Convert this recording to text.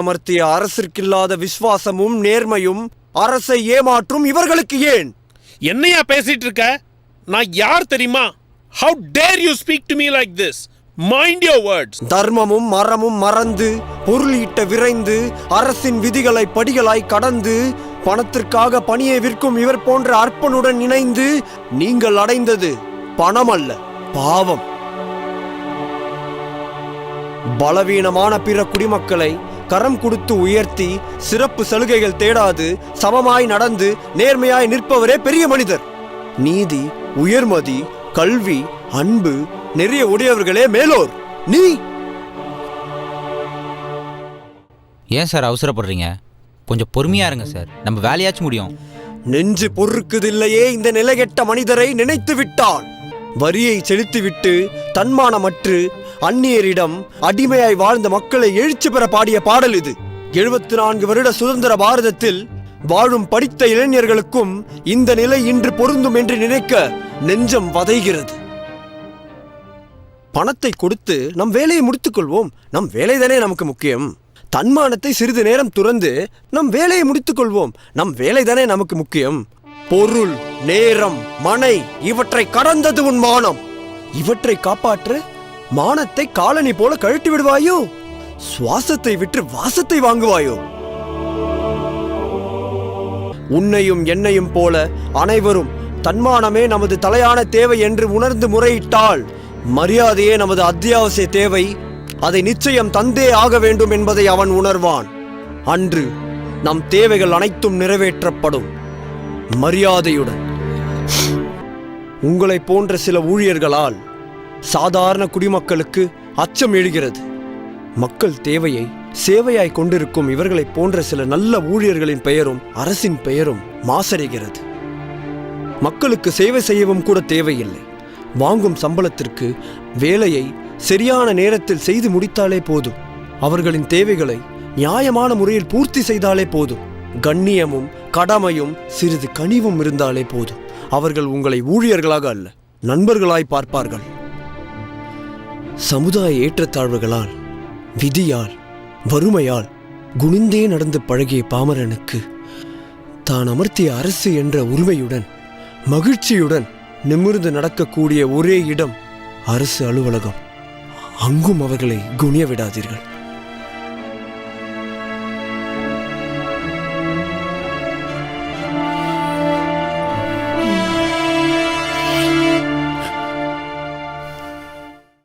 அமர்த்திய அரசிற்கில்லாத விசுவாசமும் நேர்மையும் அரசை ஏமாற்றும் இவர்களுக்கு ஏன்? என்னையா பேசிட்டு இருக்க? நான் யார் தெரியுமா? How dare you speak to me like this? Mind your words. தர்மமும் மரமும் மறந்து பொருளீட்ட விரைந்து அரசின் விதிகளை படிகளாய் கடந்து பணத்திற்காக பணியை விற்கும் இவர் போன்ற அற்பனுடன் இணைந்து நீங்கள் அடைந்தது பணம் அல்ல, பாவம். பலவீனமான பிற குடிமக்களை கரம் கொடுத்து உயர்த்தி சிறப்பு சலுகைகள் தேடாது சமமாய் நடந்து நேர்மையாய் நிற்பவரே பெரிய மனிதர். நீதி, உயர்மதி, கல்வி, அன்பு நிறைய உடையவர்களே மேலோர். நீ ஏன் சார் அவசரப்படுறீங்க? கொஞ்சம் பொறுமையா இருங்க சார், நம்ம வேலையாச்சும் முடியும். நெஞ்சு பொறுக்குதில்லையே இந்த நிலைகெட்ட மனிதரை நினைத்து விட்டான். வரியை செலுத்திவிட்டு தன்மானமற்று அந்நியரிடம் அடிமையாய் வாழ்ந்த மக்களை எழுச்சி பெற பாடிய பாடல் இது. 74 வருட சுதந்திர பாரதத்தில் வாழும் படித்த இளைஞர்களுக்கும் இந்த நிலை இன்று பொருந்தும் என்று நினைக்க நெஞ்சம் வதைகிறது. பணத்தை கொடுத்து நம் வேலையை முடித்துக் கொள்வோம். நம் வேலைதானே நமக்கு முக்கியம். தன்மானத்தை சிறிது நேரம் துறந்து நம் வேலையை முடித்துக் கொள்வோம். நம் வேலைதானே நமக்கு முக்கியம். பொருள், நேரம், மனை இவற்றை கடந்தது உன் மானம். இவற்றை காப்பாற்ற மானத்தை காலனி போல கழட்டி விடுவாயோ? சுவாசத்தை விற்று வாசத்தை வாங்குவாயோ? உன்னையும் என்னையும் போல அனைவரும் தன்மானமே நமது தலையான தேவை என்று உணர்ந்து முறையிட்டால் மரியாதையே நமது அத்தியாவசிய தேவை. அதை நிச்சயம் தந்தே ஆக வேண்டும் என்பதை அவன் உணர்வான். அன்று நம் தேவைகள் அனைத்தும் நிறைவேற்றப்படும் மரியாதையுடன். உங்களை போன்ற சில ஊழியர்களால் சாதாரண குடிமக்களுக்கு அச்சம் எழுகிறது. மக்கள் தேவையை சேவையாய் கொண்டிருக்கும் இவர்களை போன்ற சில நல்ல ஊழியர்களின் பெயரும் அரசின் பெயரும் மாசடைகிறது. மக்களுக்கு சேவை செய்யவும் கூட தேவையில்லை. வாங்கும் சம்பளத்திற்கு வேலையை சரியான நேரத்தில் செய்து முடித்தாலே போதும். அவர்களின் தேவைகளை நியாயமான முறையில் பூர்த்தி செய்தாலே போதும். கண்ணியமும் கடமையும் சிறிது கனிவும் இருந்தாலே போதும். அவர்கள் உங்களை ஊழியர்களாக அல்ல, நண்பர்களாய் பார்ப்பார்கள். சமுதாய ஏற்றத்தாழ்வுகளால், விதியால், வறுமையால் குனிந்தே நடந்து பழகிய பாமரனுக்கு தான் அமர்த்திய அரசு என்ற உரிமையுடன் மகிழ்ச்சியுடன் நிமிர்ந்து நடக்கக்கூடிய ஒரே இடம் அரசு அலுவலகம். அங்கும் அவர்களை குனிய விடாதீர்கள்.